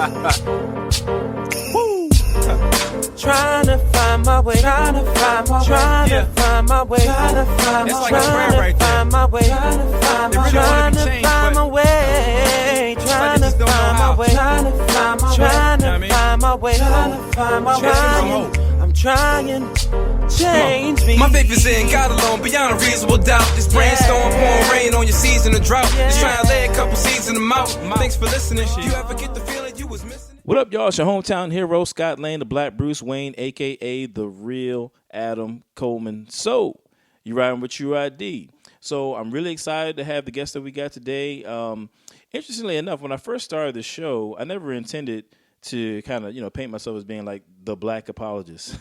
Woo. Trying to find my way, trying to find my way, trying to find my way, trying to find my way, trying to find my way, trying to find my way, trying to find my way, trying to find my way, trying to find my way, trying to find my way. I'm trying, change me. My faith is in God alone, beyond a reasonable doubt. This brainstorm pouring rain on your season of drought. Just trying to lay a couple seeds in the mouth. Thanks for listening. You ever get the feeling you was missing? What up, y'all? It's your hometown hero, Scott Lane, the Black Bruce Wayne, a.k.a. the real Adam Coleman. So, you riding with Tru-ID. So, I'm really excited to have the guest that we got today. Interestingly enough, when I first started the show, I never intended to kind of, paint myself as being like the black apologist.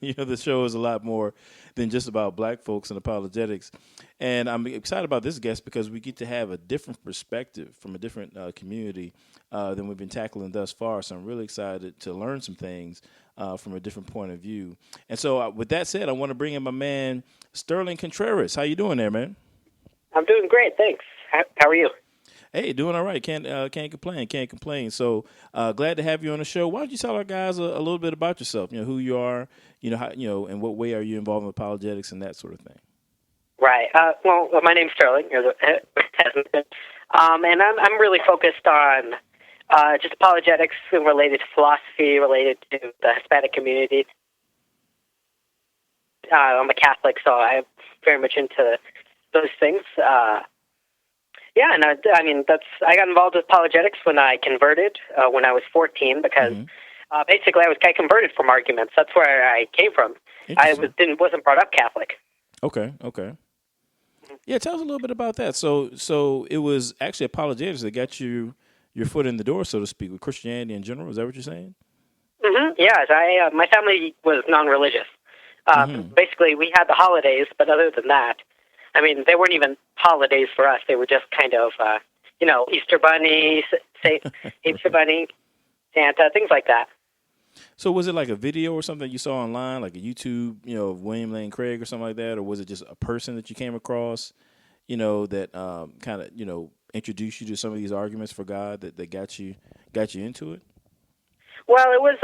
The show is a lot more than just about black folks and apologetics. And I'm excited about this guest because we get to have a different perspective from a different community than we've been tackling thus far. So I'm really excited to learn some things from a different point of view. And so with that said, I want to bring in my man, Sterling Contreras. How you doing there, man? I'm doing great, thanks. How are you? Hey, doing all right. Can't complain. So glad to have you on the show. Why don't you tell our guys a little bit about yourself? Who you are, how, in what way are you involved in apologetics and that sort of thing. Right. Well, my name's Sterling, and I'm really focused on just apologetics related to philosophy, related to the Hispanic community. I'm a Catholic, so I'm very much into those things. Yeah, and I got involved with apologetics when I converted when I was 14 because basically I converted from arguments. That's where I came from. I wasn't brought up Catholic. Okay. Yeah, tell us a little bit about that. So it was actually apologetics that got you your foot in the door, so to speak, with Christianity in general. Is that what you're saying? Mm-hmm. Yes, my family was non-religious. Basically, we had the holidays, but other than that, they weren't even holidays for us. They were just kind of, Easter Bunny, Easter Bunny, Santa, things like that. So was it like a video or something you saw online, like a YouTube, of William Lane Craig or something like that? Or was it just a person that you came across, that kind of, introduced you to some of these arguments for God that got you into it? Well, it was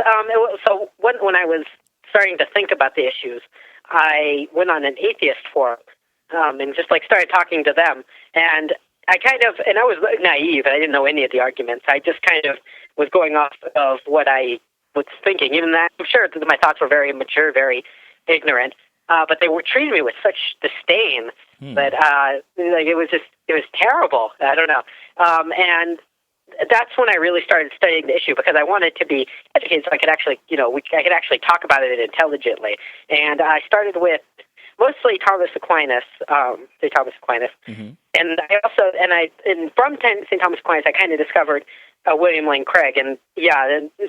so when I was starting to think about the issues, I went on an atheist forum. And just started talking to them, and I was naive, and I didn't know any of the arguments. I just kind of was going off of what I was thinking. Even that, I'm sure that my thoughts were very immature, very ignorant, but they were treating me with such disdain that it was terrible. I don't know, and that's when I really started studying the issue because I wanted to be educated, so I could actually, I could actually talk about it intelligently. And I started with mostly Thomas Aquinas, St. Thomas Aquinas, and from St. Thomas Aquinas, I kind of discovered William Lane Craig, and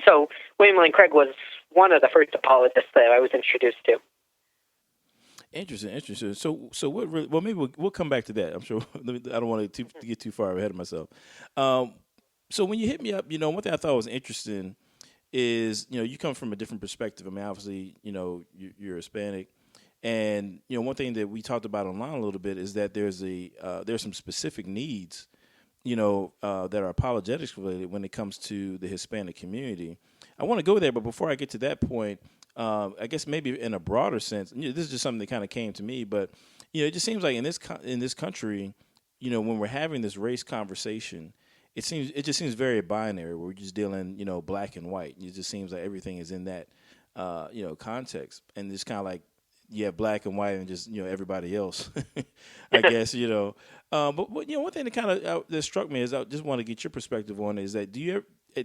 so William Lane Craig was one of the first apologists that I was introduced to. Interesting. So what? Really, well, maybe we'll come back to that. I'm sure. I don't want to get too far ahead of myself. So when you hit me up, one thing I thought was interesting is you come from a different perspective. Obviously, you're Hispanic. And one thing that we talked about online a little bit is that there's some specific needs, that are apologetics related when it comes to the Hispanic community. I want to go there, but before I get to that point, I guess maybe in a broader sense, this is just something that kind of came to me. But it just seems like in this country, when we're having this race conversation, it just seems very binary. Where we're just dealing, black and white. It just seems like everything is in that, context, and it's kind of like. You have black and white and just, everybody else, I guess, But one thing that kind of that struck me is I just want to get your perspective on it, is that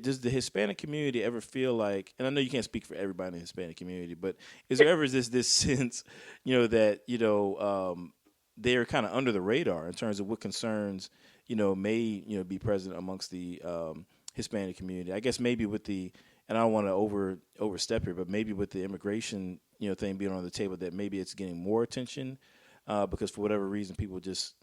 does the Hispanic community ever feel like, and I know you can't speak for everybody in the Hispanic community, but is there ever this sense, that, they're kind of under the radar in terms of what concerns, may, be present amongst the Hispanic community? I guess maybe with and I don't want to overstep here, but maybe with the immigration, thing being on the table, that maybe it's getting more attention because for whatever reason people just,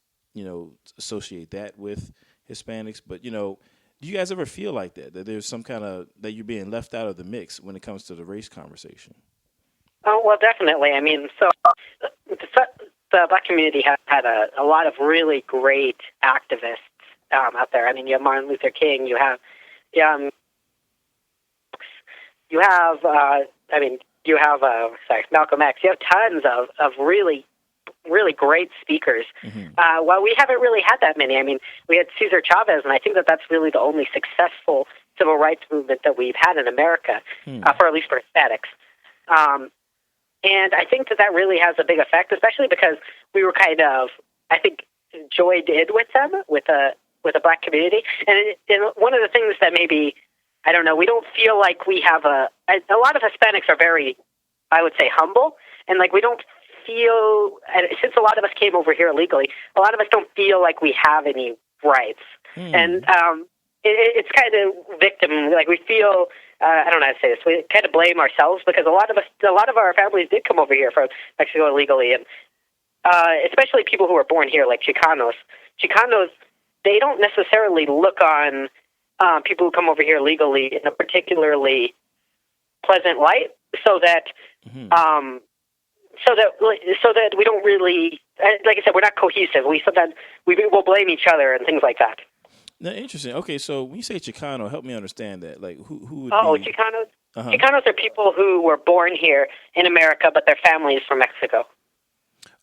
associate that with Hispanics. But, do you guys ever feel like that there's some kind of, that you're being left out of the mix when it comes to the race conversation? Oh, well, definitely. So the black community has had a lot of really great activists out there. You have Martin Luther King, you have you have, Malcolm X. You have tons of really great speakers. Well, we haven't really had that many. I mean, we had Cesar Chavez, and I think that's really the only successful civil rights movement that we've had in America, for at least for Hispanics. And I think that really has a big effect, especially because we were kind of, I think, joined in with them, with the black community. And one of the things that maybe, I don't know, we don't feel like we have a lot of Hispanics are very, I would say, humble, and like we don't feel, since a lot of us came over here illegally, a lot of us don't feel like we have any rights. And it's kind of victim, like we feel, I don't know how to say this, we kind of blame ourselves because a lot of our families did come over here from Mexico illegally, and especially people who were born here, like Chicanos. Chicanos, they don't necessarily look on people who come over here legally in a particularly pleasant light, so that so that we don't really, like I said, we're not cohesive. We sometimes will blame each other and things like that. Now, interesting. Okay, so when you say Chicano, help me understand that. Like, who would be? Chicanos. Chicanos are people who were born here in America, but their family is from Mexico.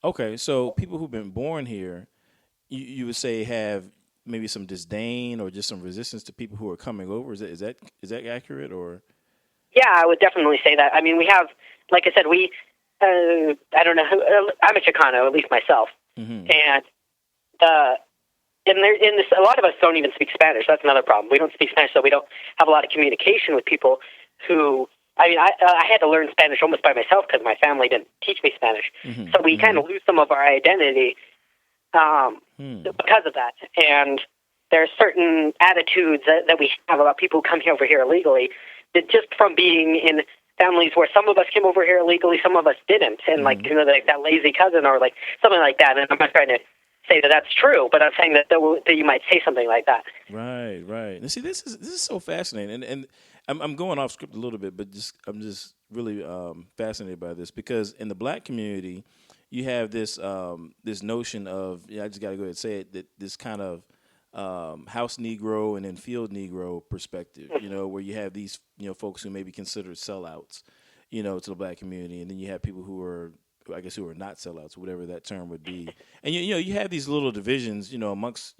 Okay, so people who've been born here, you would say have maybe some disdain or just some resistance to people who are coming over. Is that accurate, or? Yeah, I would definitely say that. I mean, we have, like I said, I don't know. I'm a Chicano, at least myself, and a lot of us don't even speak Spanish. That's another problem. We don't speak Spanish, so we don't have a lot of communication with people who. I mean, I had to learn Spanish almost by myself because my family didn't teach me Spanish. So we kind of lose some of our identity because of that. And there are certain attitudes that we have about people who come over here illegally that just from being in families where some of us came over here illegally, some of us didn't. And like that lazy cousin or like something like that. And I'm not trying to say that that's true, but I'm saying that you might say something like that. Right. And see, this is so fascinating, and I'm going off script a little bit, but I'm just really fascinated by this because in the black community, you have this this notion of I just got to go ahead and say it, that this kind of house Negro and then field Negro perspective, where you have these folks who may be considered sellouts, to the black community, and then you have people who are, I guess, who are not sellouts, whatever that term would be. And you have these little divisions, amongst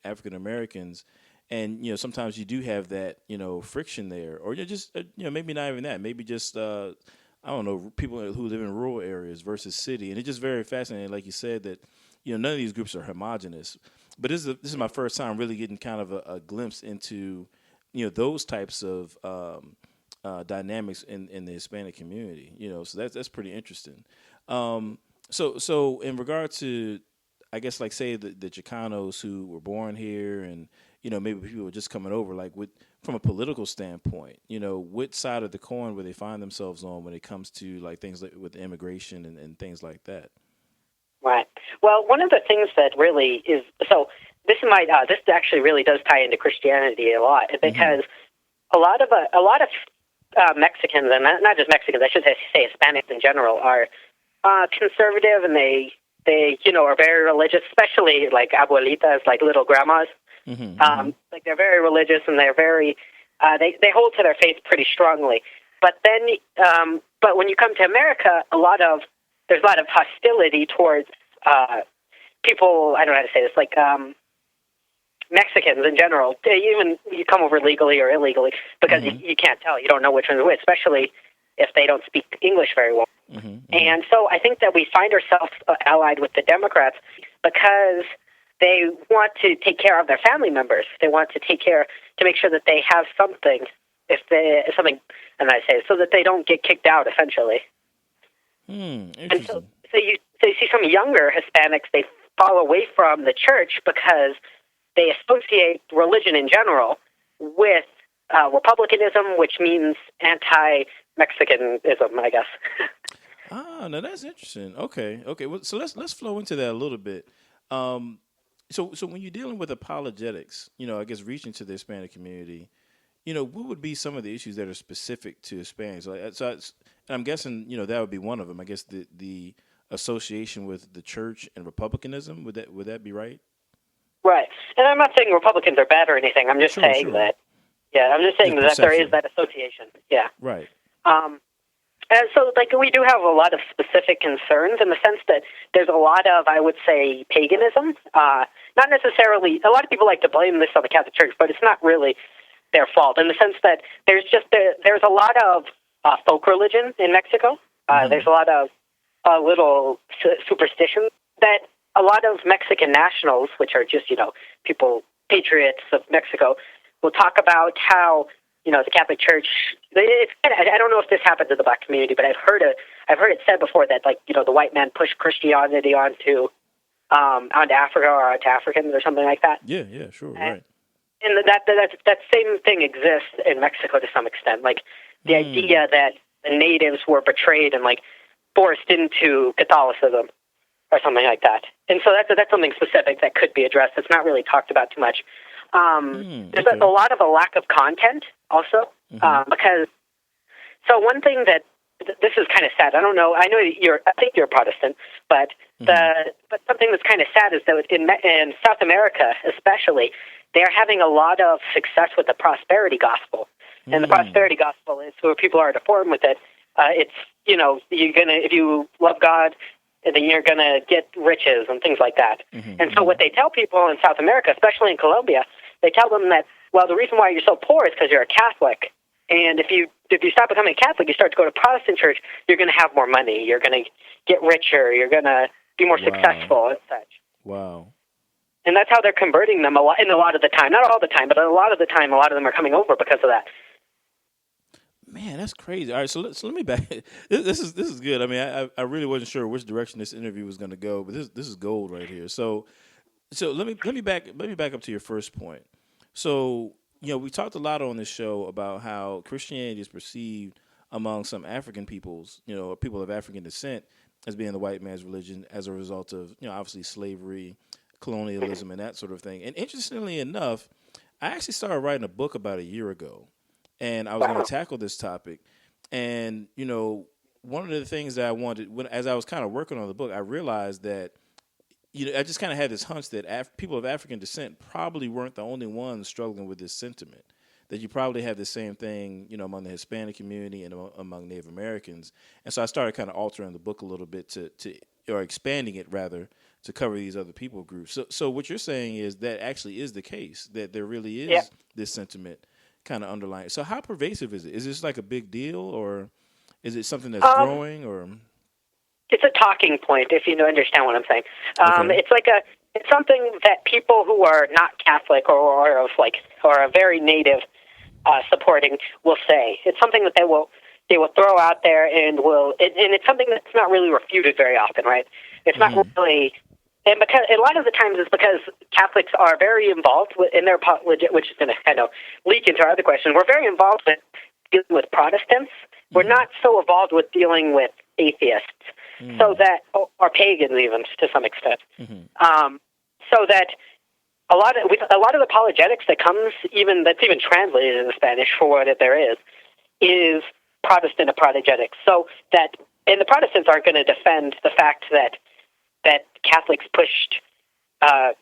African Americans, and sometimes you do have that friction there, or you're just maybe not even that, maybe just I don't know, people who live in rural areas versus city, and it's just very fascinating, like you said, that none of these groups are homogenous. But this is my first time really getting kind of a glimpse into those types of dynamics in the Hispanic community. So that's pretty interesting. So in regard to, I guess, like say the Chicanos who were born here and maybe people were just coming over, like from a political standpoint, what side of the coin would they find themselves on when it comes to like things like with immigration and things like that? Right. Well, one of the things that really is this actually really does tie into Christianity a lot because a lot of Mexicans, and not just Mexicans, I should say Hispanics in general, are conservative, and they are very religious, especially like abuelitas, like little grandmas. Like they're very religious, and they're very they hold to their faith pretty strongly. But then, but when you come to America, there's a lot of hostility towards people. I don't know how to say this, like Mexicans in general. Even you come over legally or illegally, because you can't tell. You don't know which one's which, especially if they don't speak English very well. And so I think that we find ourselves allied with the Democrats because they want to take care of their family members. They want to make sure that they have something, I don't know how to say it, so that they don't get kicked out, essentially. And so you see some younger Hispanics, they fall away from the church because they associate religion in general with republicanism, which means anti-Mexicanism, I guess. No, that's interesting. Okay. Well, so let's flow into that a little bit. So when you're dealing with apologetics, I guess reaching to the Hispanic community, what would be some of the issues that are specific to Hispanics? And I'm guessing, that would be one of them. I guess the association with the church and republicanism, would that be right? Right. And I'm not saying Republicans are bad or anything. I'm just saying that Yeah, I'm just saying The that there perception. is that association. Yeah. Right. And so, like, we do have a lot of specific concerns in the sense that there's a lot of, I would say, paganism. Not necessarily, a lot of people like to blame this on the Catholic Church, but it's not really their fault in the sense that there's a lot of folk religion in Mexico. There's a lot of little superstitions that a lot of Mexican nationals, which are just, people, patriots of Mexico, will talk about how, the Catholic Church. I don't know if this happened to the black community, but I've heard it said before that, like, the white man pushed Christianity onto Africa or onto Africans or something like that. Yeah, sure, right. And that same thing exists in Mexico to some extent. Like the idea that the natives were betrayed and like forced into Catholicism or something like that. And so that's something specific that could be addressed. It's not really talked about too much. There's a lot of a lack of content also because. So one thing that this is kind of sad. I don't know. I think you're a Protestant, but but something that's kind of sad is that in South America, especially, they're having a lot of success with the prosperity gospel, and the prosperity gospel is where people are deformed with it. It's if you love God, then you're gonna get riches and things like that. And so what they tell people in South America, especially in Colombia, they tell them that the reason why you're so poor is because you're a Catholic. And if you stop becoming a Catholic, you start to go to Protestant church, you're going to have more money, you're going to get richer, you're going to be more successful and such. Wow. And that's how they're converting them a lot of the time. Not all the time, but a lot of the time, a lot of them are coming over because of that. Man, that's crazy. All right, so let me back. This is good. I mean, I really wasn't sure which direction this interview was going to go, but this is gold right here. So let me back up to your first point. So, we talked a lot on this show about how Christianity is perceived among some African peoples, or people of African descent, as being the white man's religion as a result of, obviously slavery, colonialism, and that sort of thing. And interestingly enough, I actually started writing a book about a year ago, and I was going to tackle this topic. And, one of the things that I wanted, as I was kind of working on the book, I realized that I just kind of had this hunch that people of African descent probably weren't the only ones struggling with this sentiment. That you probably have the same thing, among the Hispanic community and among Native Americans. And so I started kind of altering the book a little bit or expanding it rather, to cover these other people groups. So what you're saying is that actually is the case, that there really is this sentiment kind of underlying. So how pervasive is it? Is this like a big deal, or is it something that's growing, or? It's a talking point, if you understand what I'm saying. Okay. It's something that people who are not Catholic or are very native supporting will say. It's something that they will throw out there and it's something that's not really refuted very often, right? It's not really, and because a lot of the times it's because Catholics are very involved in their which is going to kind of leak into our other question. We're very involved with dealing with Protestants. We're not so involved with dealing with atheists. So that, or pagans even to some extent, so that a lot of the apologetics that's even translated into Spanish for what there is Protestant apologetics. So that, and the Protestants aren't going to defend the fact that Catholics pushed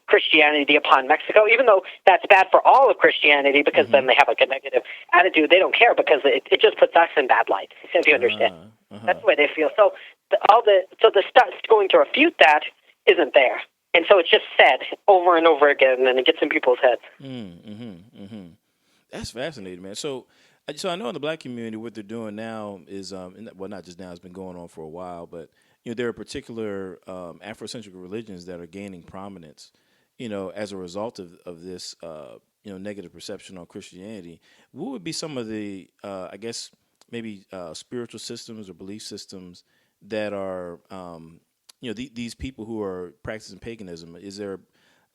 Christianity upon Mexico, even though that's bad for all of Christianity because then they have a negative attitude. They don't care because it just puts us in bad light, if you understand. That's the way they feel. So the stuff going to refute that isn't there. And so it's just said over and over again, and it gets in people's heads. That's fascinating, man. So I know in the black community what they're doing now is, not just now, it's been going on for a while, but there are particular Afrocentric religions that are gaining prominence, as a result of this, negative perception on Christianity. What would be some of the, I guess, maybe spiritual systems or belief systems that are, these people who are practicing paganism? Is there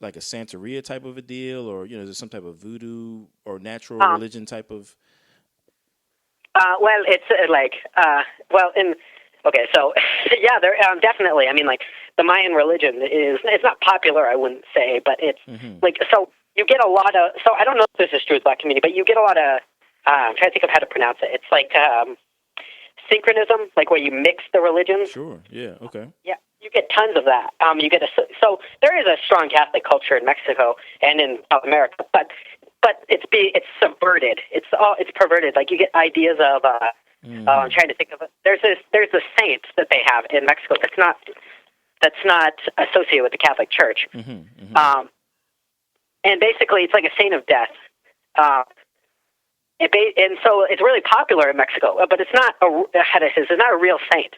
like a Santeria type of a deal, or, is there some type of voodoo or natural religion type of? Okay, so yeah, there definitely. I mean, like the Mayan religion it's not popular, I wouldn't say, but it's so you get a lot of. So I don't know if this is true with the black community, but you get a lot of. I'm trying to think of how to pronounce it. It's like synchronism, like where you mix the religions. Sure. Yeah. Okay. Yeah, you get tons of that. So there is a strong Catholic culture in Mexico and in South America, but but it's subverted. It's perverted. Like you get ideas of I'm trying to think of it. There's a saint that they have in Mexico that's not associated with the Catholic Church. And basically it's like a saint of death. And so it's really popular in Mexico, but it's not it's not a real saint.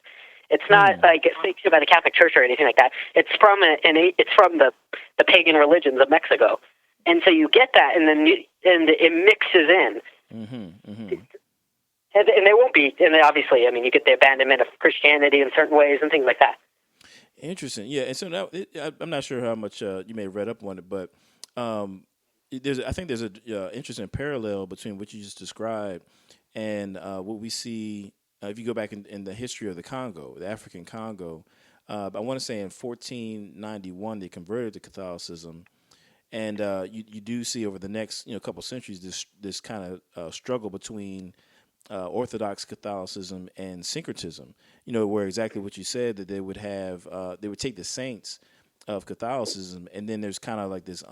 It's not like it's sanctioned by the Catholic Church or anything like that. It's from the pagan religions of Mexico, and so you get that, and then it mixes in, and they won't be. And obviously, I mean, you get the abandonment of Christianity in certain ways and things like that. Interesting, yeah. And so now I'm not sure how much you may have read up on it, but I think there's an interesting parallel between what you just described and what we see. If you go back in the history of the Congo, the African Congo, I want to say in 1491 they converted to Catholicism, and you do see over the next couple centuries this kind of struggle between Orthodox Catholicism and syncretism. Where exactly what you said, that they would take the saints of Catholicism, and then there's kind of like this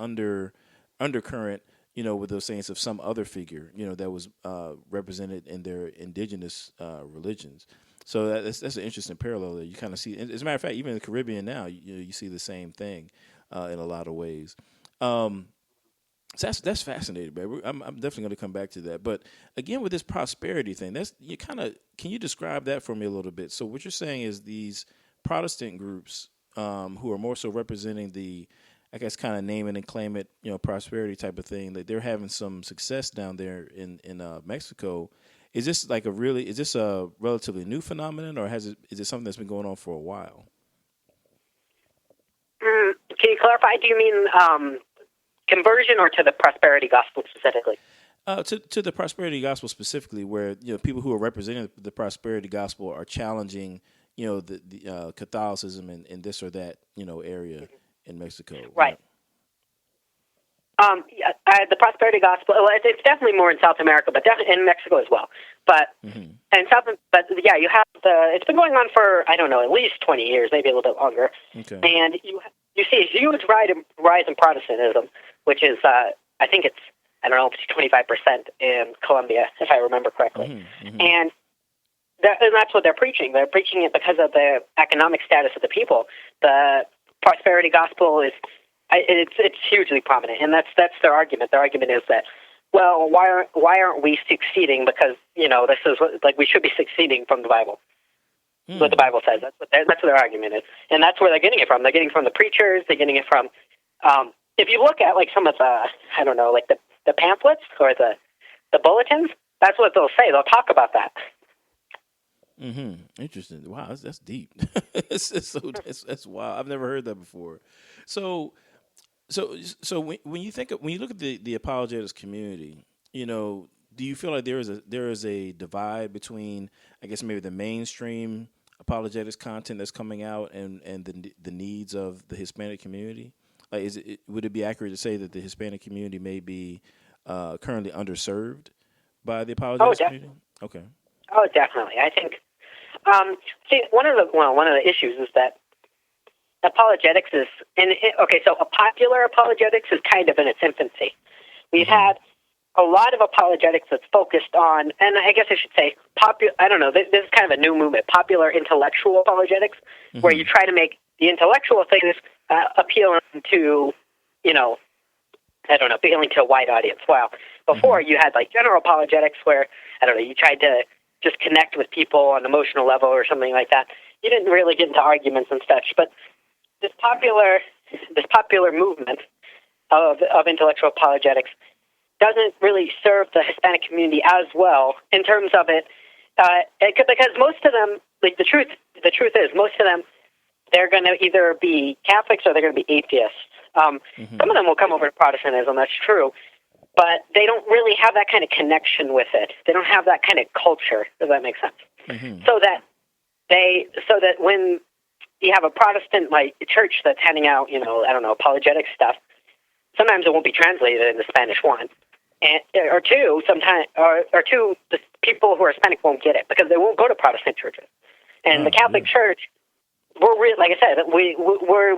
undercurrent, with those saints of some other figure, that was represented in their indigenous religions. So that's an interesting parallel that you kind of see. As a matter of fact, even in the Caribbean now, you see the same thing in a lot of ways. So that's fascinating, baby. I'm definitely going to come back to that. But again, with this prosperity thing, can you describe that for me a little bit? So what you're saying is these Protestant groups who are more so representing the, I guess, kind of name it and claim it, prosperity type of thing, that they're having some success down there in Mexico. Is this a relatively new phenomenon, or is it something that's been going on for a while? Can you clarify? Do you mean conversion or to the prosperity gospel specifically? To the prosperity gospel specifically, where people who are representing the prosperity gospel are challenging the Catholicism in this or that area in Mexico. Right. The prosperity gospel. Well, it's definitely more in South America, but definitely in Mexico as well. But yeah, you have it's been going on for at least 20 years, maybe a little bit longer. Okay. And you see a huge rise in Protestantism, which is I think it's 25% in Colombia, if I remember correctly. And that's what they're preaching. They're preaching it because of the economic status of the people. The prosperity gospel it's hugely prominent, and that's their argument. Their argument is that, well, why aren't we succeeding? Because this is we should be succeeding from the Bible. What the Bible says. That's what their argument is, and that's where they're getting it from. They're getting it from the preachers. They're getting it from. If you look at some of the the pamphlets or the bulletins, that's what they'll say. They'll talk about that. Interesting. Wow, that's deep. That's wild. I've never heard that before. So when you look at the apologetics community, do you feel like there is a divide between, I guess, maybe the mainstream apologetics content that's coming out and the needs of the Hispanic community? Like, would it be accurate to say that the Hispanic community may be currently underserved by the apologetics community? Okay. Oh, definitely. I think. One of the issues is that apologetics is so a popular apologetics is kind of in its infancy. We've had a lot of apologetics that's focused on, and I guess I should say this is kind of a new movement, popular intellectual apologetics, where you try to make the intellectual things appealing to, appealing to a wide audience. Well, before you had general apologetics where, you tried to just connect with people on an emotional level or something like that. You didn't really get into arguments and such, but this popular movement of intellectual apologetics doesn't really serve the Hispanic community as well in terms of it, because most of them, the truth is, most of them, they're going to either be Catholics or they're going to be atheists. Some of them will come over to Protestantism, that's true, but they don't really have that kind of connection with it. They don't have that kind of culture. Does that make sense? So that when you have a Protestant church that's handing out, apologetic stuff, sometimes it won't be translated into Spanish, one, or two. The people who are Hispanic won't get it because they won't go to Protestant churches, and the Catholic Church. Like I said, we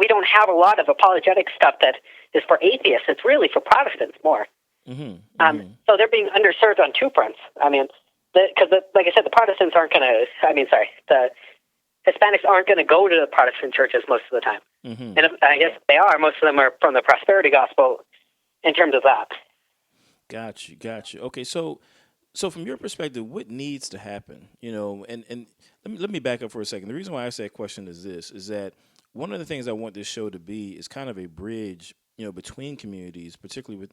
don't have a lot of apologetic stuff that is for atheists. It's really for Protestants more. So they're being underserved on two fronts. I mean, because like I said, the Protestants aren't going to. The Hispanics aren't going to go to the Protestant churches most of the time. And I guess they are. Most of them are from the prosperity gospel in terms of that. Got you. Okay, so from your perspective, what needs to happen? And let me back up for a second. The reason why I asked that question is that one of the things I want this show to be is kind of a bridge, between communities, particularly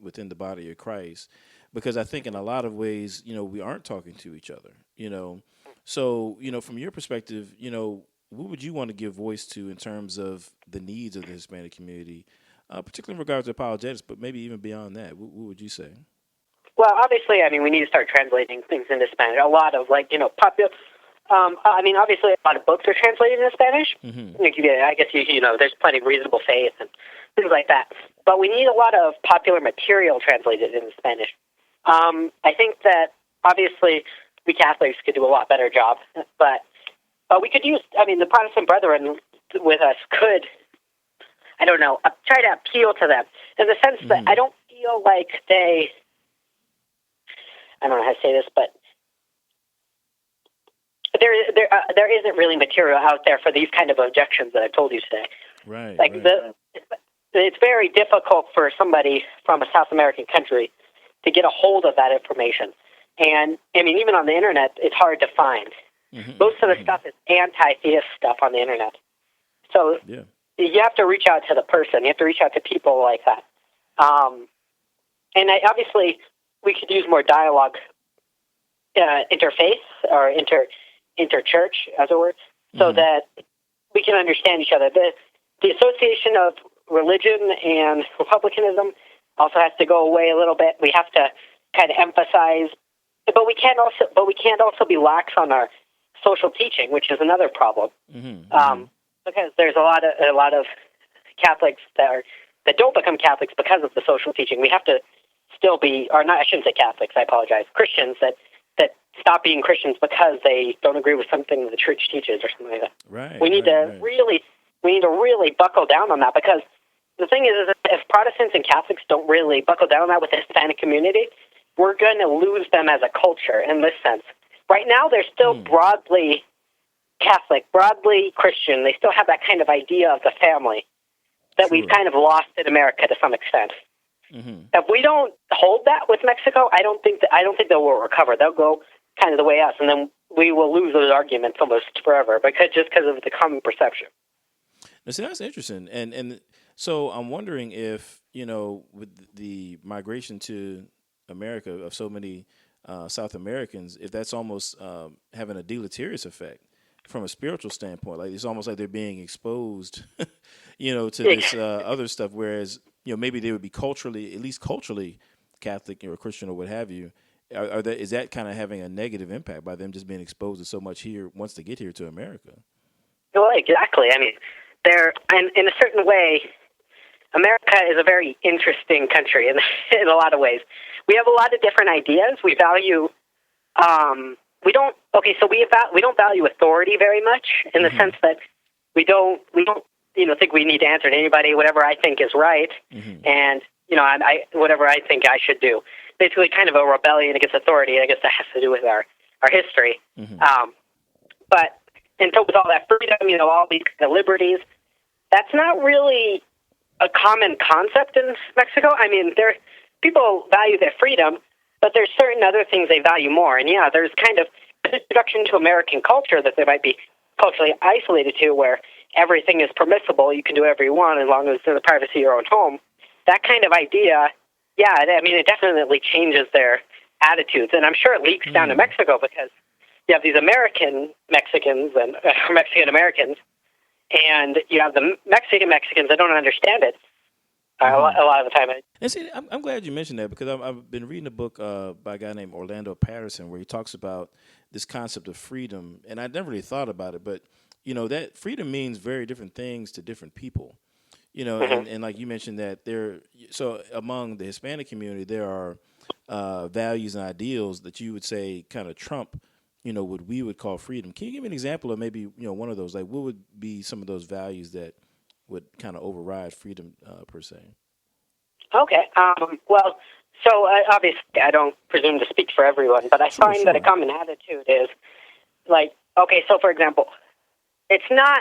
within the body of Christ, because I think in a lot of ways, we aren't talking to each other, So, from your perspective, what would you want to give voice to in terms of the needs of the Hispanic community, particularly in regards to apologetics, but maybe even beyond that? What would you say? Well, obviously, we need to start translating things into Spanish. A lot of, popular... obviously, a lot of books are translated into Spanish. I guess, there's plenty of reasonable faith and things like that. But we need a lot of popular material translated into Spanish. I think that, obviously, we Catholics could do a lot better job. But we could use, the Protestant brethren with us could, try to appeal to them in the sense that I don't feel like they... I don't know how to say this, but there isn't really material out there for these kind of objections that I've told you today. Right. It's very difficult for somebody from a South American country to get a hold of that information. And, even on the internet, it's hard to find. Most of the stuff is anti-theist stuff on the internet. So you have to reach out to the person. You have to reach out to people like that. Obviously, we could use more dialogue, interfaith or inter-church, as it were, so that we can understand each other. The association of religion and republicanism also has to go away a little bit. We have to kind of emphasize, but we can't also be lax on our social teaching, which is another problem. Because there's a lot of Catholics that don't become Catholics because of the social teaching. We have to still be, or not, I shouldn't say Catholics, I apologize, Christians that stop being Christians because they don't agree with something the church teaches or something like that. Right. We need to really buckle down on that, because the thing is if Protestants and Catholics don't really buckle down on that with the Hispanic community, we're going to lose them as a culture in this sense. Right now, they're still broadly Catholic, broadly Christian. They still have that kind of idea of the family that we've kind of lost in America to some extent. If we don't hold that with Mexico, I don't think they will recover. They'll go kind of the way us, and then we will lose those arguments almost forever because of the common perception. Now, see, that's interesting, and so I'm wondering if with the migration to America of so many South Americans, if that's almost having a deleterious effect from a spiritual standpoint. Like it's almost like they're being exposed, to this other stuff, whereas maybe they would be at least culturally Catholic or Christian or what have you. Is that kind of having a negative impact by them just being exposed to so much here once they get here to America? Well, exactly. In a certain way, America is a very interesting country in a lot of ways. We have a lot of different ideas. We value, we don't value authority very much in the sense that we don't think we need to answer to anybody. Whatever I think is right, and whatever I think I should do. Basically, kind of a rebellion against authority. I guess that has to do with our history. But so with all that freedom, all these kind of liberties, that's not really a common concept in Mexico. People value their freedom, but there's certain other things they value more. And there's kind of an introduction to American culture that they might be culturally isolated to, where everything is permissible. You can do whatever you want as long as it's in the privacy of your own home. That kind of idea, it definitely changes their attitudes. And I'm sure it leaks down to Mexico because you have these American Mexicans and Mexican Americans, and you have the Mexican Mexicans that don't understand it a lot of the time. And see, I'm glad you mentioned that because I've been reading a book by a guy named Orlando Patterson where he talks about this concept of freedom, and I never really thought about it, but that freedom means very different things to different people. And like you mentioned that so among the Hispanic community, there are values and ideals that you would say kind of trump, what we would call freedom. Can you give me an example of maybe, one of those? Like, what would be some of those values that would kind of override freedom per se? Okay. Well, So obviously, I don't presume to speak for everyone, but I find that a common attitude is like, okay, so for example, it's not,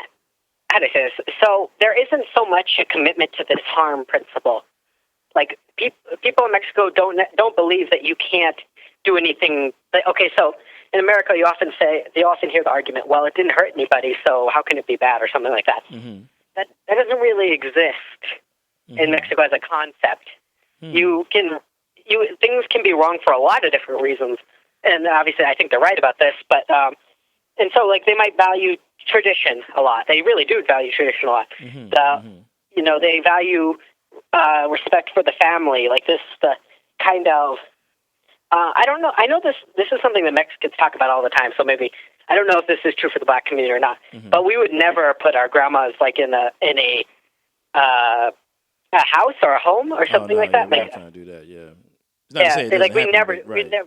how to say this, so there isn't so much a commitment to this harm principle. Like, people in Mexico don't believe that you can't do anything. Okay, so in America, you often hear the argument, well, it didn't hurt anybody, so how can it be bad, or something like that. Mm-hmm. That doesn't really exist in Mexico as a concept. Things can be wrong for a lot of different reasons, and obviously I think they're right about this, but and so like they might value tradition a lot. They really do value tradition a lot. You know, they value respect for the family, like this the kind of I don't know. I know this is something that Mexicans talk about all the time, so maybe I don't know if this is true for the black community or not. But we would never put our grandmas like in a house or a home or something like that. We're not trying to do that. Yeah. We'd never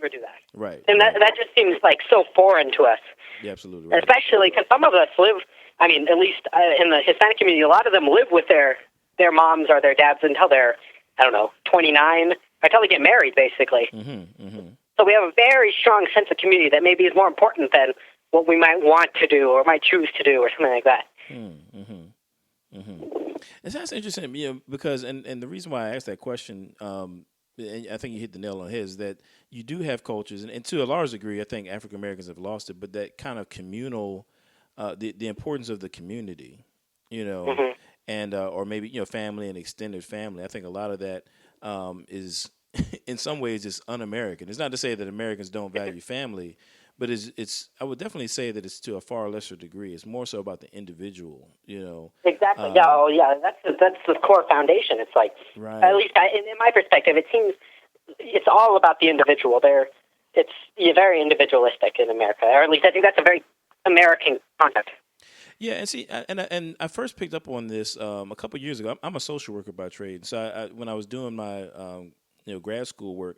do that. Right. And that just seems like so foreign to us. Yeah, absolutely. Right. Especially because some of us live. I mean, at least in the Hispanic community, a lot of them live with their moms or their dads until they're 29, until they get married, basically. So we have a very strong sense of community that maybe is more important than what we might want to do or might choose to do or something like that. And that's interesting, because and the reason why I asked that question, and I think you hit the nail on the head, is that you do have cultures, and to a large degree, I think African Americans have lost it, but that kind of communal, the importance of the community, and or maybe family and extended family. I think a lot of that is in some ways it's un-American. It's not to say that Americans don't value family, but it's I would definitely say that it's to a far lesser degree. It's more so about the individual, Exactly. That's the core foundation. It's like, right. At least in my perspective, it seems it's all about the individual. It's very individualistic in America, or at least I think that's a very American concept. Yeah, and see, and I first picked up on this a couple of years ago. I'm a social worker by trade, so when I was doing my grad school work,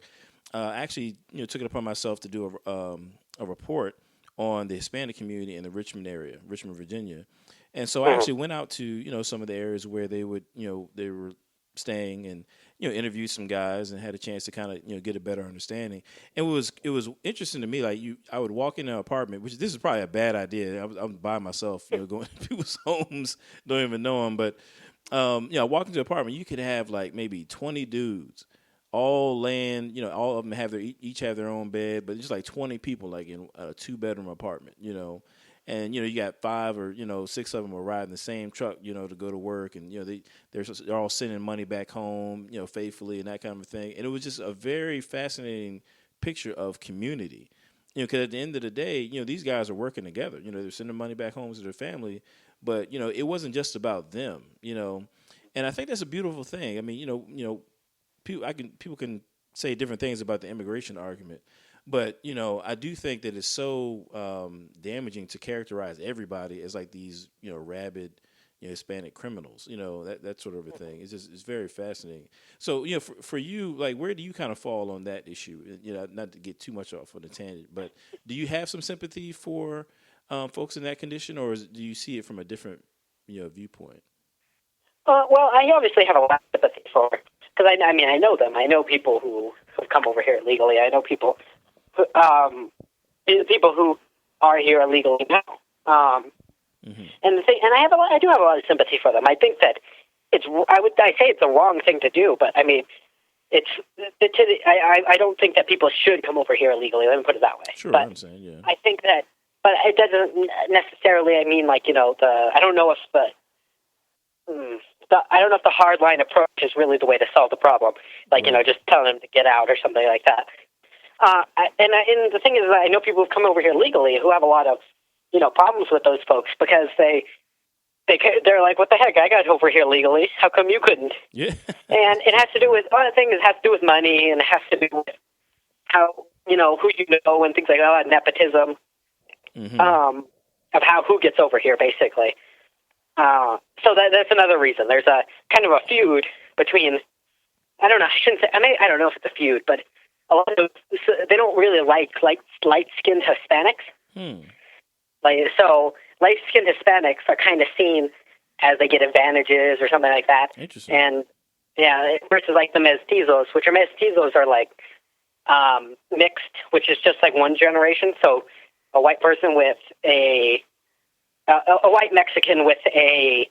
I actually took it upon myself to do a report on the Hispanic community in the Richmond area, Richmond, Virginia, and so I actually went out to some of the areas where they were staying and interviewed some guys and had a chance to kind of get a better understanding. And it was interesting to me. Like I would walk in an apartment, which this is probably a bad idea. I'm by myself, going to people's homes, don't even know them. But walk into an apartment, you could have like maybe 20 dudes, all laying. All of them each have their own bed, but just like 20 people, like in a 2-bedroom apartment. And you got 5 or 6 of them are riding the same truck, to go to work, and they're all sending money back home, faithfully, and that kind of thing. And it was just a very fascinating picture of community, because at the end of the day, these guys are working together. They're sending money back home to their family, but it wasn't just about them, And I think that's a beautiful thing. I mean, people can say different things about the immigration argument. But, I do think that it's so damaging to characterize everybody as like these, rabid, Hispanic criminals, that sort of a thing. It's very fascinating. So, for you, like, where do you kind of fall on that issue? Not to get too much off on a tangent, but do you have some sympathy for folks in that condition, or do you see it from a different, viewpoint? Well, I obviously have a lot of sympathy for it, because I know them. I know people who have come over here illegally. I know people who are here illegally now, and I do have a lot of sympathy for them. I think that I say it's a wrong thing to do, but I mean, I don't think that people should come over here illegally. Let me put it that way. Sure, but I'm saying, yeah. I think that, but it doesn't necessarily. I mean, like I don't know if the hardline approach is really the way to solve the problem. Like right. Just telling them to get out or something like that. And the thing is, I know people who've come over here legally who have a lot of, problems with those folks, because they're like, what the heck? I got over here legally. How come you couldn't? Yeah. And it has to do with, one of the things has to do with money, and it has to do with how, who you know, and things like that, nepotism, of who gets over here, basically. So that's another reason. There's a kind of a feud between, I don't know if it's a feud, but a lot of they don't really like light-skinned Hispanics. So light-skinned Hispanics are kind of seen as they get advantages or something like that. Interesting. And Yeah, versus like the mestizos, which are mestizos are like mixed, which is just like one generation. So a white person with a white Mexican with a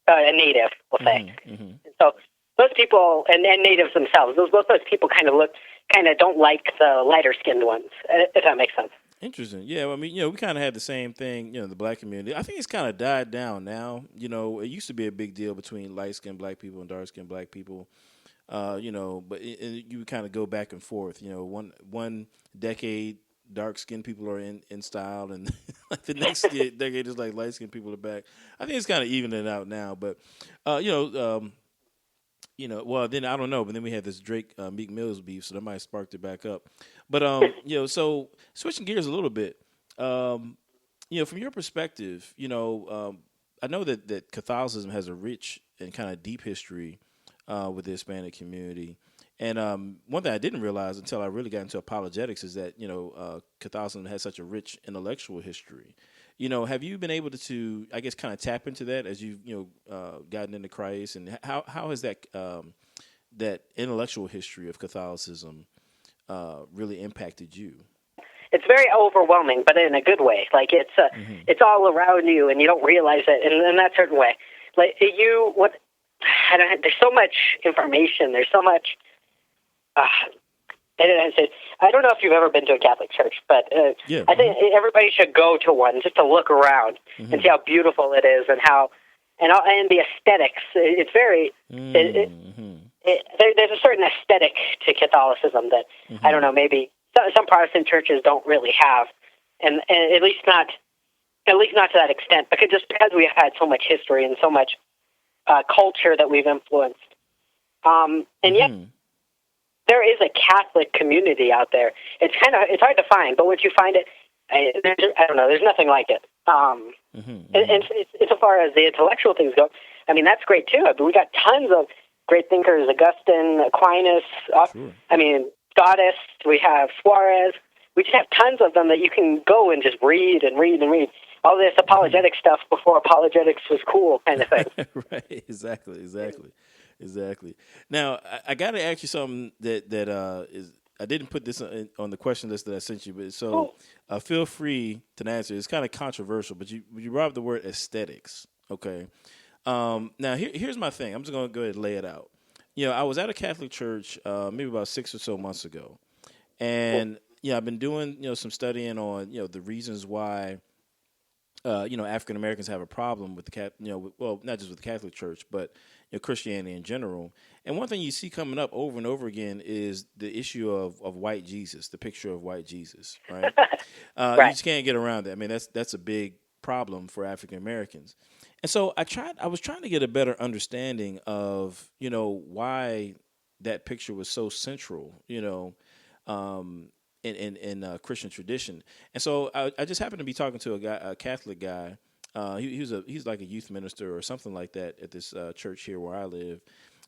native, we'll say. And so those people and natives themselves, both those people kind of don't like the lighter skinned ones, if that makes sense. Interesting. Yeah, well, I mean, we kind of had the same thing, the black community. I think it's kind of died down now. It used to be a big deal between light-skinned black people and dark-skinned black people. But you would kind of go back and forth. One decade, dark-skinned people are in style, and like the next decade is like light-skinned people are back. I think it's kind of evening out now. But, well, then I don't know. But then we had this Drake Meek Mill's beef, so that might have sparked it back up. But so switching gears a little bit, from your perspective, I know that Catholicism has a rich and kind of deep history with the Hispanic community. And one thing I didn't realize until I really got into apologetics is that Catholicism has such a rich intellectual history. Have you been able to I guess, kind of tap into that as you've gotten into Christ, and how has that that intellectual history of Catholicism really impacted you? It's very overwhelming, but in a good way. Like it's all around you, and you don't realize it in that certain way. Like there's so much information. There's so much. I don't know if you've ever been to a Catholic church, but I think everybody should go to one just to look around and see how beautiful it is, and and the aesthetics. It's very. There's a certain aesthetic to Catholicism that I don't know. Maybe some Protestant churches don't really have, and at least not to that extent. Because we have had so much history and so much culture that we've influenced, and yet. There is a Catholic community out there. It's hard to find, but once you find it, I don't know. There's nothing like it. And so far as the intellectual things go, I mean that's great too. I mean, we got tons of great thinkers: Augustine, Aquinas. Sure. I mean, Scotus. We have Suarez. We just have tons of them that you can go and just read and read and read. All this apologetic stuff before apologetics was cool, kind of thing. Right. Exactly. Now, I got to ask you something that is. I didn't put this on the question list that I sent you, but so feel free to answer. It's kind of controversial, but you brought up the word aesthetics. Okay. Now, here's my thing. I'm just going to go ahead and lay it out. I was at a Catholic church maybe about 6 or so months ago, and I've been doing some studying on the reasons why African Americans have a problem with well, not just with the Catholic Church, but Christianity in general. And one thing you see coming up over and over again is the issue of white Jesus, the picture of white Jesus, right? Right. You just can't get around that. I mean, that's a big problem for African Americans. And so I was trying to get a better understanding of why that picture was so central, in Christian tradition. And so I just happened to be talking to a Catholic guy. He's like a youth minister or something like that at this church here where I live.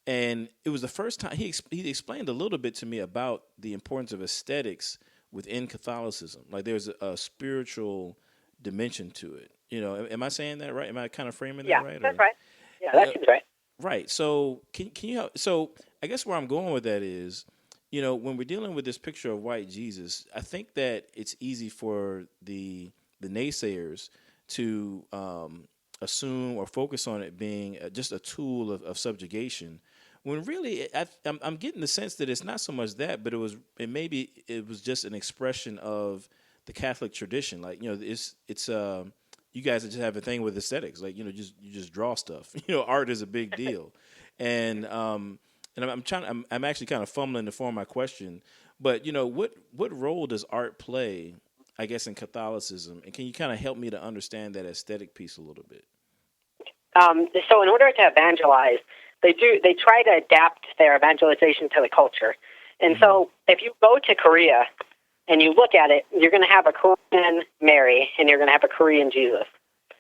And it was the first time he explained a little bit to me about the importance of aesthetics within Catholicism. Like there's a spiritual dimension to it. Am I saying that right? Am I kind of framing that right? Yeah, that's right. Yeah, that seems right. Right. So can you help? So I guess where I'm going with that is, when we're dealing with this picture of white Jesus, I think that it's easy for the naysayers to assume or focus on it being just a tool of subjugation, when really I'm getting the sense that it's not so much that, but it was just an expression of the Catholic tradition. Like it's you guys just have a thing with aesthetics, like you just draw stuff. Art is a big deal, and I'm actually kind of fumbling to form my question, but what role does art play, I guess, in Catholicism, and can you kind of help me to understand that aesthetic piece a little bit? So in order to evangelize, they try to adapt their evangelization to the culture. And so if you go to Korea and you look at it, you're going to have a Korean Mary and you're going to have a Korean Jesus.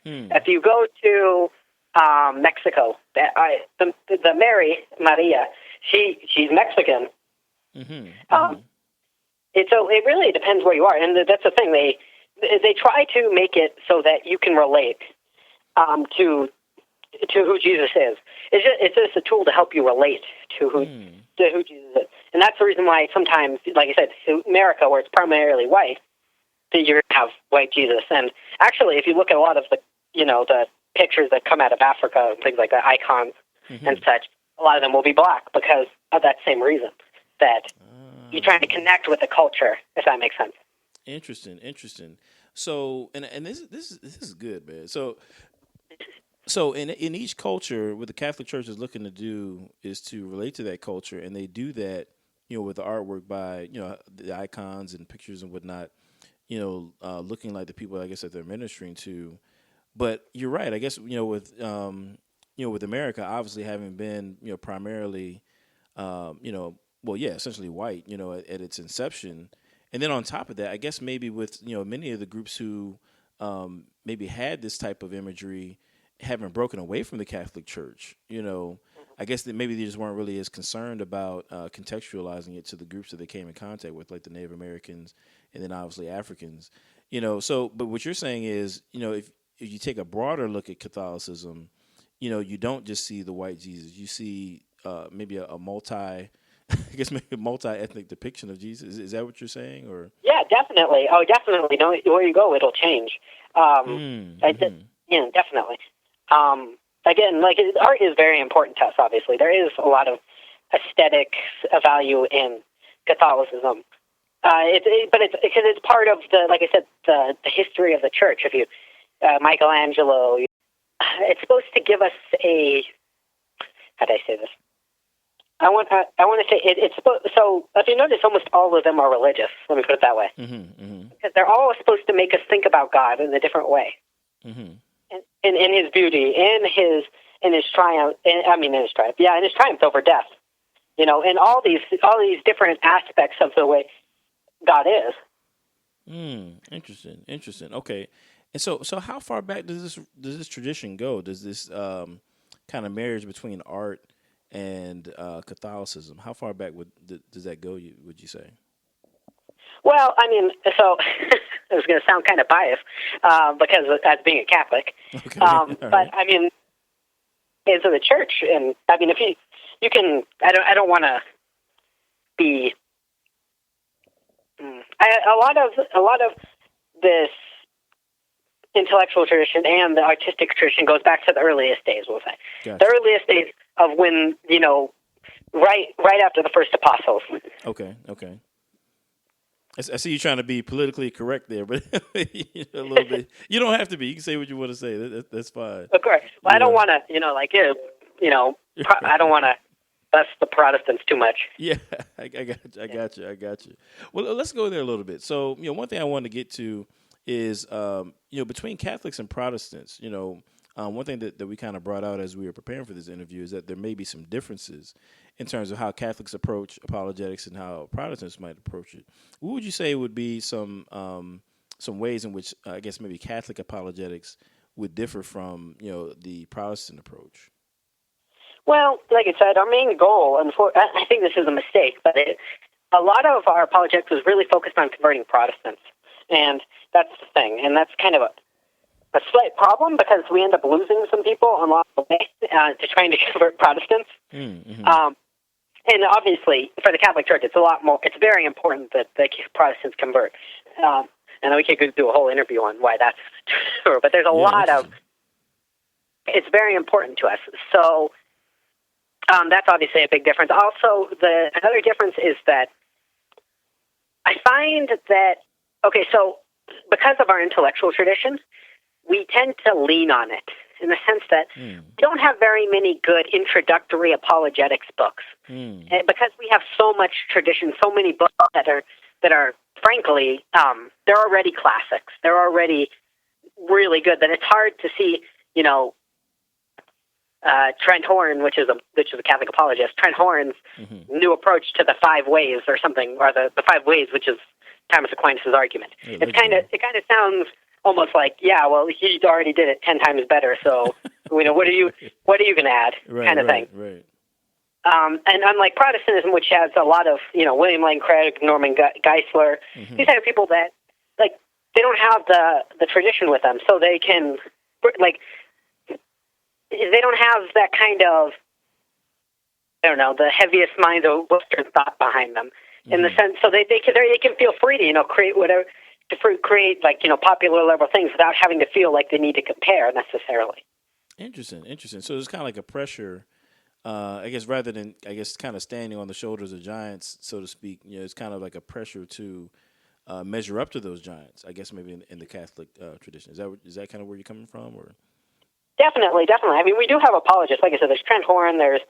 If you go to Mexico, the Mary, Maria, she's Mexican. So it really depends where you are. And that's the thing. They try to make it so that you can relate to to who Jesus is. It's just a tool to help you relate to who Jesus is. And that's the reason why sometimes, like I said, in America, where it's primarily white, you're going to have white Jesus. And actually, if you look at a lot of the pictures that come out of Africa and things like that, icons and such, a lot of them will be black because of that same reason, that you're trying to connect with the culture, if that makes sense. Interesting. So, and this is good, man. So in each culture, what the Catholic Church is looking to do is to relate to that culture, and they do that, with the artwork by, the icons and pictures and whatnot, looking like the people, I guess, that they're ministering to. But you're right. I guess, with America obviously having been, primarily, essentially white, at its inception. And then on top of that, I guess maybe with, many of the groups who maybe had this type of imagery haven't broken away from the Catholic Church, I guess that maybe they just weren't really as concerned about contextualizing it to the groups that they came in contact with, like the Native Americans and then obviously Africans, but what you're saying is, if you take a broader look at Catholicism, you don't just see the white Jesus, you see maybe a multi-ethnic depiction of Jesus. Is that what you're saying? Or yeah, definitely. Oh, definitely. No, where you go, it'll change. Definitely. Again, like art is very important to us. Obviously, there is a lot of aesthetic value in Catholicism. But it's because it's part of the, like I said, the history of the church. If you Michelangelo, it's supposed to give us a, how do I say this? I want to say it's supposed. So if you notice, almost all of them are religious. Let me put it that way, because they're all supposed to make us think about God in a different way, in His beauty, in His triumph. In His triumph over death. And all these different aspects of the way God is. Interesting. Okay, and so how far back does this tradition go? Does this kind of marriage between art and Catholicism, how far back does that go, would you say? Well, so it was going to sound kind of biased because as being a Catholic, okay. But right. Into the church, and if you can, I don't want to be. A lot of this intellectual tradition and the artistic tradition goes back to the earliest days, we'll say. Gotcha. The earliest days of when, right after the first apostles. Okay. I see you trying to be politically correct there, but a little bit. You don't have to be. You can say what you want to say. That's fine. Of course. Well, I don't want to, I don't want to bust the Protestants too much. Yeah, I got you. Well, let's go there a little bit. So, one thing I wanted to get to is, between Catholics and Protestants, one thing that we kind of brought out as we were preparing for this interview is that there may be some differences in terms of how Catholics approach apologetics and how Protestants might approach it. What would you say would be some ways in which, I guess, maybe Catholic apologetics would differ from, the Protestant approach? Well, like I said, our main goal, and I think this is a mistake, but a lot of our apologetics was really focused on converting Protestants. And that's the thing. And that's kind of a slight problem because we end up losing some people along the way to trying to convert Protestants. Mm-hmm. And obviously, for the Catholic Church, it's very important that the Protestants convert. And we could do a whole interview on why that's true. But there's a lot of... It's very important to us. So that's obviously a big difference. Also, another difference is that I find that... Okay, so because of our intellectual tradition, we tend to lean on it in the sense that we don't have very many good introductory apologetics books. And because we have so much tradition, so many books that are frankly, they're already classics. They're already really good. That it's hard to see, Trent Horn, which is a Catholic apologist, Trent Horn's new approach to the 5 ways or something, or the 5 ways, which is Thomas Aquinas' argument. It kind of sounds almost like, yeah, well, he already did it 10 times better, so what are you going to add, kind of thing. Right. And unlike Protestantism, which has a lot of, William Lane Craig, Norman Geisler, these kind of people that, like, they don't have the tradition with them, so they can, like, they don't have that kind of, I don't know, the heaviest minds of Western thought behind them, in the sense, so they can feel free to create whatever, to create like popular level things without having to feel like they need to compare necessarily. Interesting. So it's kind of like a pressure, I guess, rather than kind of standing on the shoulders of giants, so to speak. It's kind of like a pressure to measure up to those giants. I guess maybe in the Catholic tradition. Is that kind of where you're coming from, or? Definitely. I mean, we do have apologists. Like I said, there's Trent Horn, there's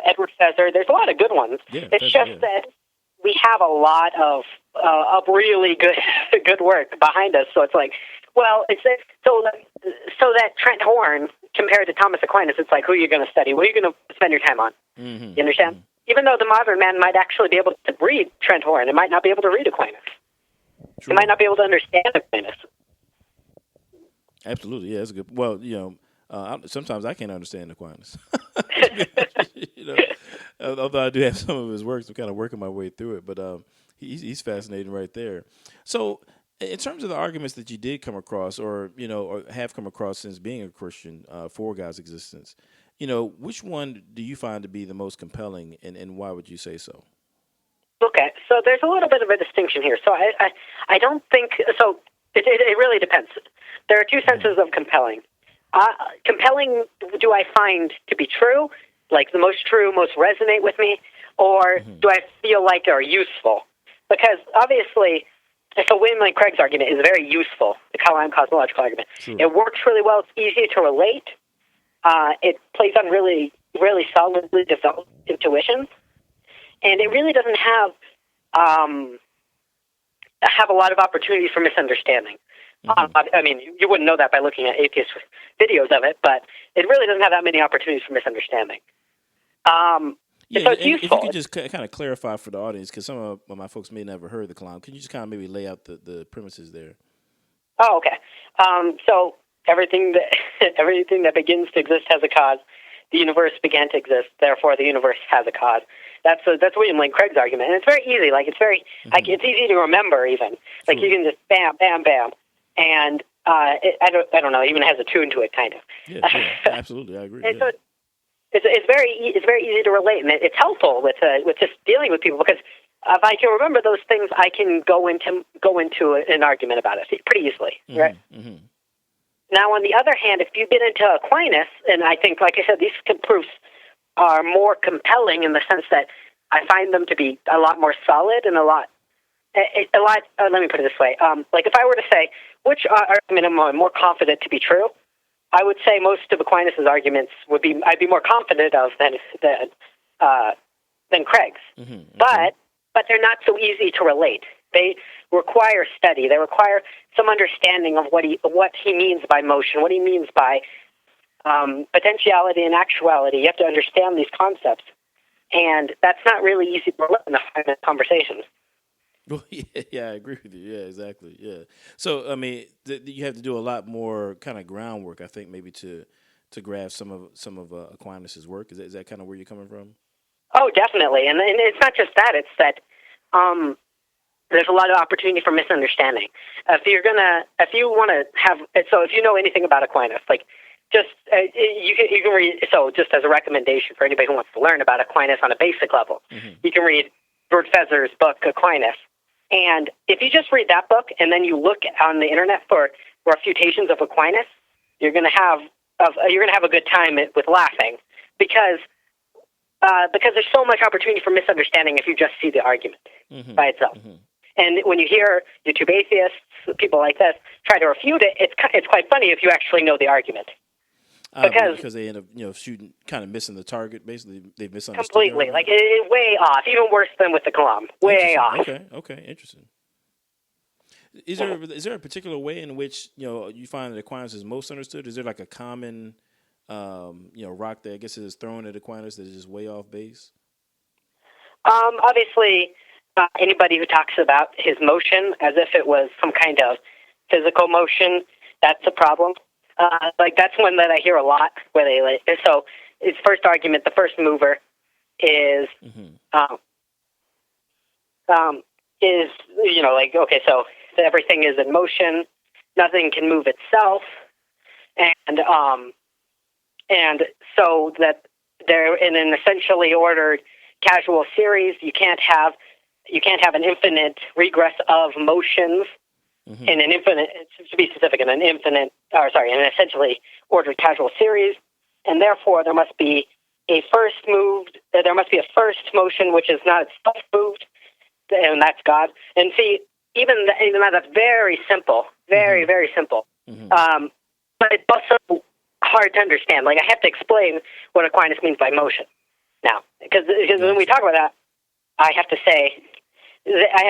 Edward Feser. There's a lot of good ones. Yeah, it's just that we have a lot of really good work behind us. So it's like, well, so that Trent Horn compared to Thomas Aquinas, it's like, who are you going to study? What are you going to spend your time on? You understand? Even though the modern man might actually be able to read Trent Horn, it might not be able to read Aquinas. He might not be able to understand Aquinas. Absolutely, yeah, that's good. Well, sometimes I can't understand Aquinas. Although I do have some of his works, I'm kind of working my way through it. But he's fascinating right there. So, in terms of the arguments that you did come across, or have come across since being a Christian for God's existence, which one do you find to be the most compelling, and why would you say so? Okay, so there's a little bit of a distinction here. So I don't think so. It really depends. There are two senses of compelling. Compelling, do I find to be true, like the most true, most resonate with me, or do I feel like they're useful? Because obviously, so William Lane Craig's argument is very useful, the Caroline cosmological argument. Sure. It works really well. It's easy to relate. It plays on really, really solidly developed intuitions, and it really doesn't have a lot of opportunities for misunderstanding. I mean, you wouldn't know that by looking at atheist videos of it, but it really doesn't have that many opportunities for misunderstanding. So it's useful. If you could just kind of clarify for the audience, because some of my folks may never heard the Kalam, can you just kind of maybe lay out the premises there? Oh, okay. So everything that begins to exist has a cause. The universe began to exist, therefore the universe has a cause. That's William Lane Craig's argument, and it's very easy. Like it's it's easy to remember even. Like you can just bam, bam, bam. And I don't know, it even has a tune to it, kind of. Yeah, absolutely, I agree. And so it's very easy to relate, and it's helpful with just dealing with people, because if I can remember those things, I can go into an argument about it pretty easily, right? Mm-hmm. Now, on the other hand, if you get into Aquinas, and I think, like I said, these proofs are more compelling in the sense that I find them to be a lot more solid and a lot. Let me put it this way: like if I were to say which argument am I more confident to be true, I would say most of Aquinas' arguments I'd be more confident of than Craig's. Mm-hmm. But they're not so easy to relate. They require study. They require some understanding of what he means by motion, what he means by potentiality and actuality. You have to understand these concepts, and that's not really easy to relate in the conversations. Well, yeah, I agree with you. Yeah, exactly. Yeah. So, I mean, you have to do a lot more kind of groundwork, I think, maybe to grasp some of Aquinas' work. Is that kind of where you're coming from? Oh, definitely. And it's not just that. It's that there's a lot of opportunity for misunderstanding. If you know anything about Aquinas, like just you can read. So, just as a recommendation for anybody who wants to learn about Aquinas on a basic level, you can read Bert Feser's book Aquinas. And if you just read that book and then you look on the internet for refutations of Aquinas, you're going to have a good time with laughing, because there's so much opportunity for misunderstanding if you just see the argument by itself. Mm-hmm. And when you hear YouTube atheists, people like this, try to refute it, it's quite funny if you actually know the argument. Because they end up, kind of missing the target. Basically, they've misunderstood. Completely, like way off, even worse than with the Kalam. Way off. Okay, interesting. Is there a particular way in which you find that Aquinas is most understood? Is there like a common, rock that I guess is thrown at Aquinas that is just way off base? Obviously, anybody who talks about his motion as if it was some kind of physical motion, that's a problem. That's one that I hear a lot, where they so his first argument, the first mover, is okay, so everything is in motion, nothing can move itself, and And so that they're in an essentially ordered causal series. You can't have an infinite regress of motions in an infinite, to be specific, in an essentially ordered causal series. And therefore there must be a first motion which is not itself moved, and that's God. And see, even that's very simple, very, very simple. But it's also hard to understand. Like, I have to explain what Aquinas means by motion now, because when we talk about that, I have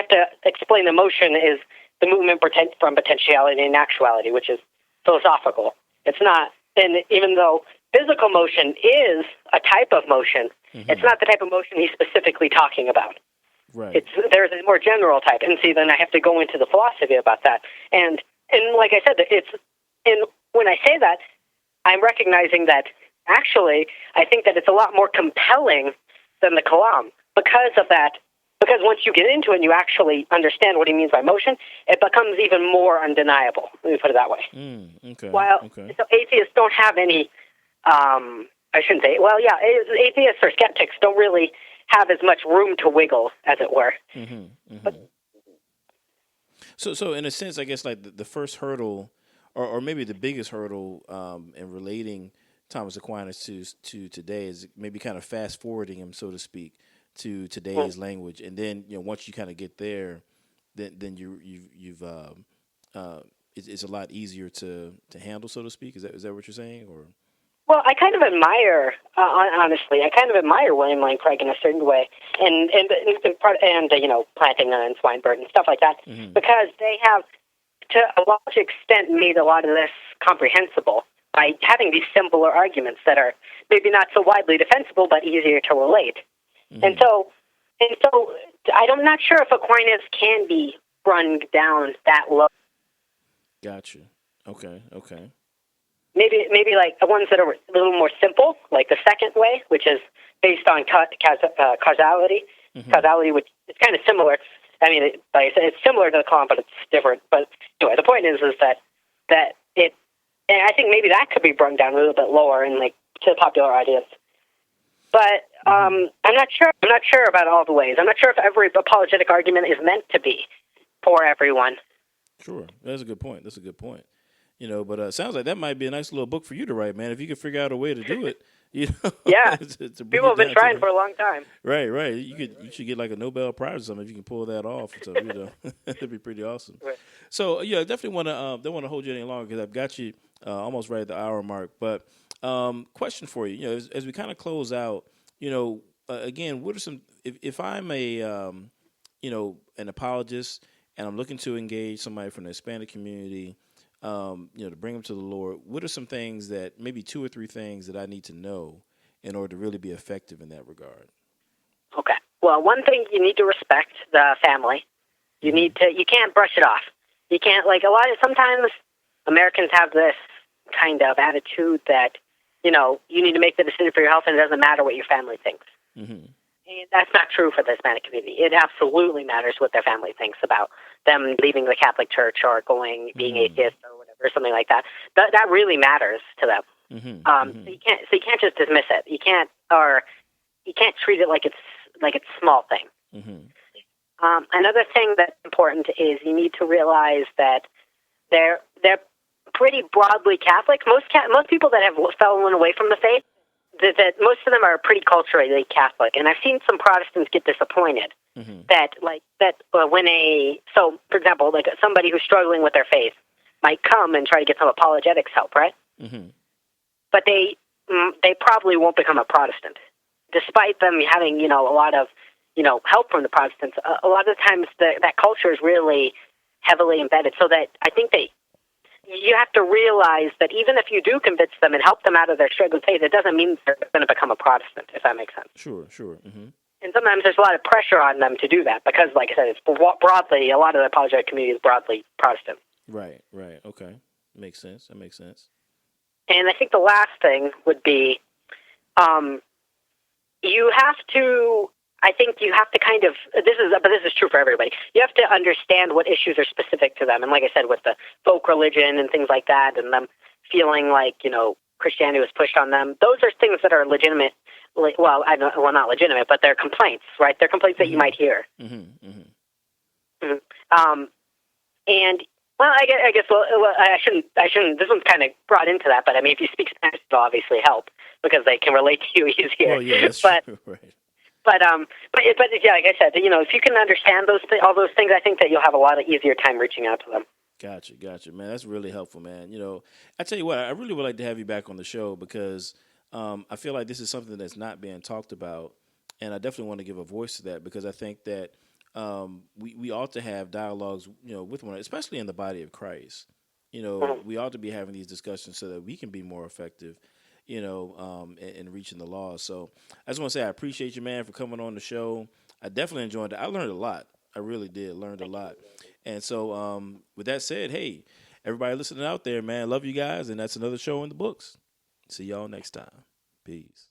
to explain the motion is the movement from potentiality and actuality, which is philosophical. It's not, and even though physical motion is a type of motion, it's not the type of motion he's specifically talking about. Right. There's a more general type, and see, then I have to go into the philosophy about that. And like I said, when I say that, I'm recognizing that actually I think that it's a lot more compelling than the Kalam because of that. Because once you get into it and you actually understand what he means by motion, it becomes even more undeniable. Let me put it that way. So atheists don't have any, I shouldn't say, well, yeah, atheists or skeptics don't really have as much room to wiggle, as it were. So in a sense, I guess like the first hurdle, or maybe the biggest hurdle in relating Thomas Aquinas to today is maybe kind of fast forwarding him, so to speak, to today's language, and then once you kind of get there, then you've it's a lot easier to handle, so to speak. Is that what you're saying, or? Well, I kind of admire, honestly, William Lane Craig in a certain way, and Plantinga and Swinburne and stuff like that, because they have, to a large extent, made a lot of this comprehensible by having these simpler arguments that are maybe not so widely defensible, but easier to relate. And so I'm not sure if Aquinas can be run down that low. Gotcha. Okay. Maybe like the ones that are a little more simple, like the second way, which is based on causality. Causality, which is kind of similar. I mean, like I said, it's similar to the Kalam, but it's different. But anyway, the point is that it, and I think maybe that could be brought down a little bit lower and like to the popular audience. But I'm not sure. I'm not sure about all the ways. I'm not sure if every apologetic argument is meant to be for everyone. Sure, that's a good point. But it sounds like that might be a nice little book for you to write, man. If you could figure out a way to do it, Yeah, people have been trying for a long time. Right. You should get like a Nobel Prize or something if you can pull that off. So that'd be pretty awesome. Right. So I definitely want to don't want to hold you any longer because I've got you almost right at the hour mark. But question for you, as we kind of close out, again, what are some if I'm a an apologist and I'm looking to engage somebody from the Hispanic community, to bring them to the Lord, what are some things that, maybe 2 or 3 things that I need to know in order to really be effective in that regard? Okay. Well, one thing, you need to respect the family. You can't brush it off. You can't, sometimes Americans have this kind of attitude that, you need to make the decision for your health and it doesn't matter what your family thinks. And that's not true for the Hispanic community. It absolutely matters what their family thinks about them leaving the Catholic Church or being atheist or whatever, something like that. That really matters to them. So you can't just dismiss it. You can't treat it like it's a small thing. Another thing that's important is you need to realize that they're pretty broadly Catholic. Most people that have fallen away from the faith, that most of them are pretty culturally Catholic, and I've seen some Protestants get disappointed for example, like somebody who's struggling with their faith might come and try to get some apologetics help, right? But they probably won't become a Protestant, despite them having a lot of help from the Protestants. A lot of times that culture is really heavily embedded, so that I think you have to realize that even if you do convince them and help them out of their struggle with faith, it doesn't mean they're going to become a Protestant, if that makes sense. Sure. And sometimes there's a lot of pressure on them to do that because, like I said, it's broadly, a lot of the apologetic community is broadly Protestant. Right. Okay. That makes sense. And I think the last thing would be you have to kind of, this is true for everybody, you have to understand what issues are specific to them. And like I said, with the folk religion and things like that, and them feeling like, Christianity was pushed on them. Those are things that are legitimate. Well, not legitimate, but they're complaints, right? They're complaints that you might hear. And well, I guess I shouldn't. This one's kind of brought into that, but I mean, if you speak Spanish, it'll obviously help because they can relate to you easier. Oh yeah, that's true. Right. But yeah, like I said, if you can understand all those things, I think that you'll have a lot of easier time reaching out to them. Gotcha, man. That's really helpful, man. I tell you what, I really would like to have you back on the show because I feel like this is something that's not being talked about, and I definitely want to give a voice to that because I think that we ought to have dialogues, with one another, especially in the body of Christ. We ought to be having these discussions so that we can be more effective, in reaching the law. So I just want to say I appreciate you, man, for coming on the show. I definitely enjoyed it. I learned a lot. I really did. Learned a lot. And so with that said, hey, everybody listening out there, man, love you guys. And that's another show in the books. See y'all next time. Peace.